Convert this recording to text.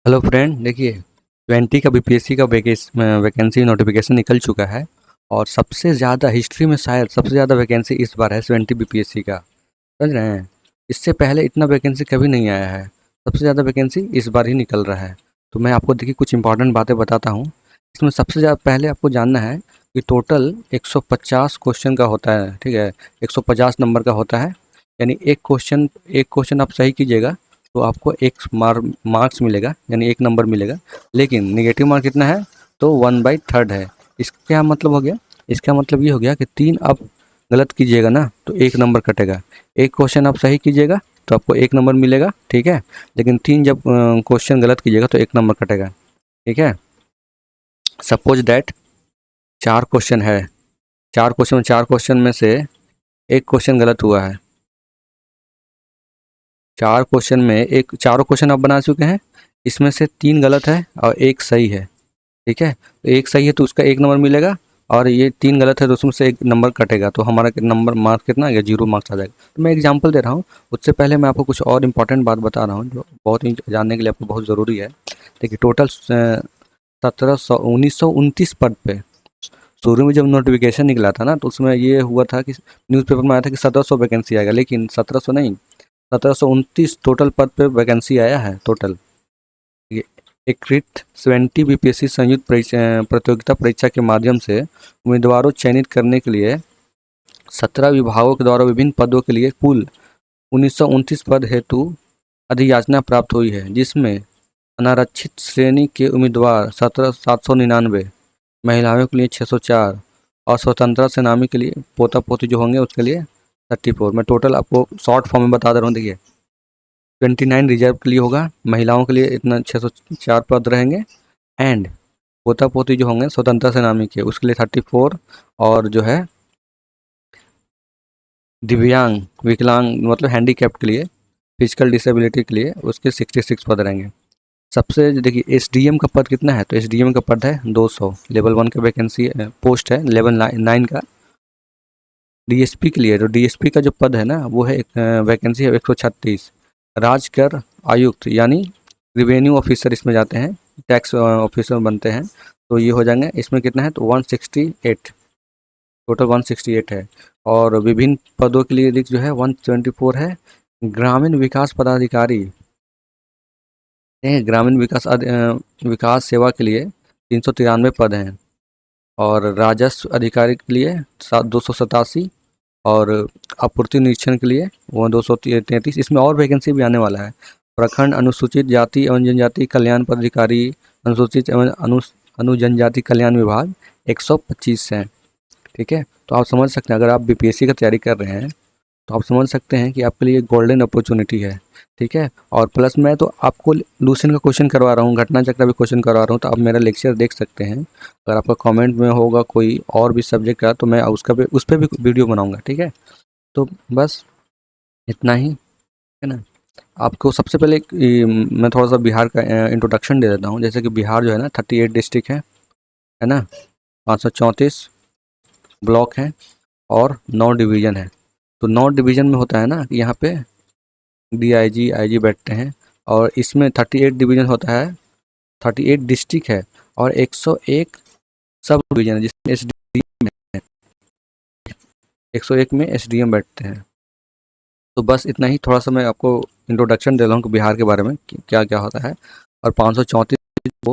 Hello friend, देखिए 20 का BPSC का वैकेंसी नोटिफिकेशन निकल चुका है। और सबसे ज़्यादा हिस्ट्री में शायद सबसे ज़्यादा वैकेंसी इस बार है 20 बीपीएससी का। समझ रहे हैं? इससे पहले इतना वैकेंसी कभी नहीं आया है। सबसे ज़्यादा वैकेंसी इस बार ही निकल रहा है। तो मैं आपको देखिए कुछ इंपॉर्टेंट बातें बताता हूँ। इसमें सबसे ज़्यादा पहले आपको जानना है कि टोटल 150 क्वेश्चन का होता है। ठीक है, 150 नंबर का होता है। यानी एक क्वेश्चन आप सही कीजिएगा तो आपको एक मार्क्स मिलेगा, यानी एक नंबर मिलेगा। लेकिन नेगेटिव मार्क कितना है? तो 1/3 है। इसका क्या मतलब हो गया? इसका मतलब ये हो गया कि 3 आप गलत कीजिएगा ना तो एक नंबर कटेगा। एक क्वेश्चन आप सही कीजिएगा तो आपको एक नंबर मिलेगा, ठीक है। लेकिन 3 जब क्वेश्चन गलत कीजिएगा तो एक नंबर कटेगा, ठीक है। सपोज दैट 4 क्वेश्चन है। 4 क्वेश्चन में से एक क्वेश्चन गलत हुआ है। 4 क्वेश्चन में एक चारों क्वेश्चन आप बना चुके हैं। इसमें से 3 गलत है और एक सही है, ठीक है। तो एक सही है तो उसका एक नंबर मिलेगा, और ये 3 गलत है तो उसमें से एक नंबर कटेगा। तो हमारा नंबर मार्क्स कितना आ गया? 0 मार्क्स आ जाएगा। तो मैं एग्जांपल दे रहा हूँ। उससे पहले मैं आपको कुछ और इंपॉर्टेंट बात बता रहा हूँ जो बहुत ही जानने के लिए आपको बहुत ज़रूरी है। देखिए टोटल 1929 पद पे शुरू में जब नोटिफिकेशन निकला था ना तो उसमें ये हुआ था कि न्यूज़पेपर में आया था कि 1700 वैकेंसी आएगा, लेकिन 1700 नहीं, 1729 टोटल पद पे वैकेंसी आया है टोटल। ये एकृत 20 बीपीएससी संयुक्त प्रतियोगिता परीक्षा के माध्यम से उम्मीदवारों चयनित करने के लिए 17 विभागों के द्वारा विभिन्न पदों के लिए कुल 1929 पद हेतु अधियाचना प्राप्त हुई है, जिसमें अनारक्षित श्रेणी के उम्मीदवार 17,799, महिलाओं के लिए 604 और स्वतंत्रता सेनानी के लिए पोता पोती जो होंगे उसके लिए 34। मैं टोटल आपको शॉर्ट फॉर्म में बता दे रहा हूँ। देखिए 29 रिजर्व के लिए होगा, महिलाओं के लिए इतना 604 पद रहेंगे, एंड पोता पोती जो होंगे स्वतंत्रता सेनानी के उसके लिए 34, और जो है दिव्यांग विकलांग मतलब हैंडीकैप के लिए, फिजिकल डिसेबिलिटी के लिए उसके 66 पद रहेंगे। सबसे देखिए एसडीएम का पद कितना है? तो एसडीएम का पद है 200, लेवल 1 का वैकेंसी पोस्ट है लेवल 9 का। डीएसपी के लिए तो डीएसपी का जो पद है ना वो है वैकेंसी है 136। राजकर आयुक्त यानी रिवेन्यू ऑफिसर इसमें जाते हैं, टैक्स ऑफिसर बनते हैं, तो ये हो जाएंगे। इसमें कितना है? तो 168, टोटल 168 है। और विभिन्न पदों के लिए रिक्त जो है 174 है। ग्रामीण विकास पदाधिकारी, ग्रामीण विकास सेवा के लिए 393 पद हैं। और राजस्व अधिकारी के लिए 287, और आपूर्ति निरीक्षण के लिए वो 233। इसमें और वैकेंसी भी आने वाला है। प्रखंड अनुसूचित जाति एवं जनजाति कल्याण पदाधिकारी, अनुसूचित एवं अनुजनजाति कल्याण विभाग 125 हैं, ठीक है। तो आप समझ सकते हैं अगर आप बीपीएससी का तैयारी कर रहे हैं तो आप समझ सकते हैं कि आपके लिए गोल्डन अपॉर्चुनिटी है, ठीक है। और प्लस मैं तो आपको लूसेंट का क्वेश्चन करवा रहा हूँ, घटना चक्र भी क्वेश्चन करवा रहा हूँ, तो आप मेरा लेक्चर देख सकते हैं। अगर आपका कमेंट में होगा कोई और भी सब्जेक्ट का तो मैं उस पर भी वीडियो बनाऊँगा, ठीक है। तो बस इतना ही है ना। आपको सबसे पहले मैं थोड़ा सा बिहार का इंट्रोडक्शन दे देता हूँ। जैसे कि बिहार जो है ना 38 डिस्ट्रिक्ट है ना, 534 ब्लॉक हैं, और 9 डिवीज़न है। तो 9 डिवीज़न में होता है ना कि यहाँ पे डीआईजी आईजी बैठते हैं। और इसमें 38 डिवीज़न होता है, 38 डिस्ट्रिक्ट है, और 101 सब डिवीज़न है जिसमें एसडीएम है। 101 में एसडीएम बैठते हैं। तो बस इतना ही, थोड़ा सा मैं आपको इंट्रोडक्शन दे रहा हूँ कि बिहार के बारे में क्या क्या होता है। और 534 वो